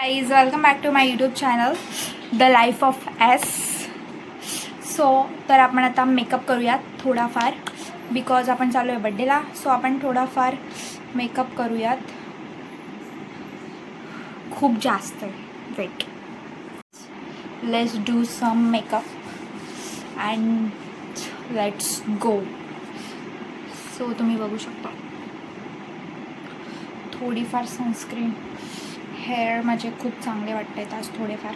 Guys welcome back to my YouTube channel the life of S. So तर आपण आता makeup करूयात थोडाफार, बिकॉज आपण चालू आहे बड्डेला. सो आपण थोडाफार मेकअप करूयात, खूप जास्त wait. Let's do some makeup and let's go. So तुम्ही बघू शकता थोडीफार सनस्क्रीन. हेअर माझे खूप चांगले वाटत आहेत आज थोडेफार.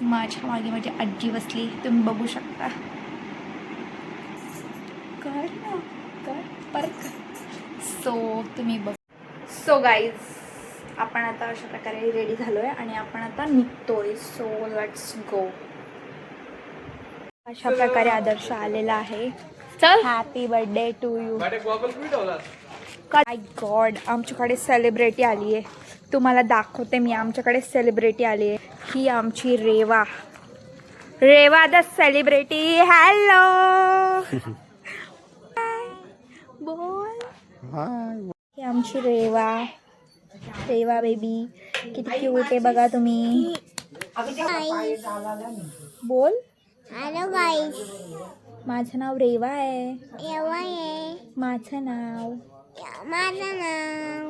माझ्या मागे माझी आजी बसली, तुम्ही बघू शकता. कर ना, कर परत. सो तुम्ही बघ. सो गाईज आपण आता अशा प्रकारे रेडी झालो आहे आणि आपण आता निघतोय. So let's go. अशा प्रकारे आदर्श आलेला आहे. चल, happy birthday to you. My god, आमच्याकडे सेलिब्रिटी आली आहे. तुम्हाला दाखवते मी, आमच्याकडे सेलिब्रिटी आली आहे. ही आमची रेवा द सेलिब्रिटी. हॅलो बोल. ही आमची रेवा बेबी, किती क्यूट आहे बघा तुम्ही. बोल. हॅलो गाईस, माझं नाव रेवा आहे. माझं नाव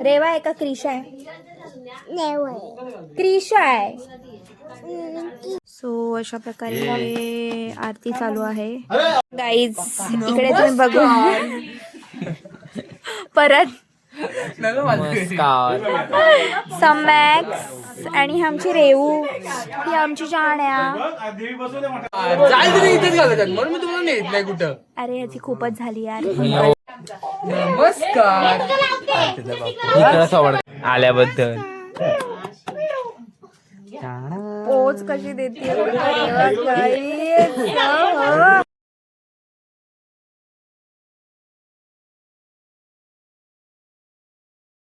रेवा आहे का क्रिशा आहे? क्रिशा आहे. सो अशा प्रकारे आरती चालू आहे. गाईज इकडे तुम्ही बघू परत समॅक्स आणि आमची रेवू, ही आमची जाण्या. अरे याची खूपच झाली यार. नमस्कार आल्याबद्दल. पोच कशी देते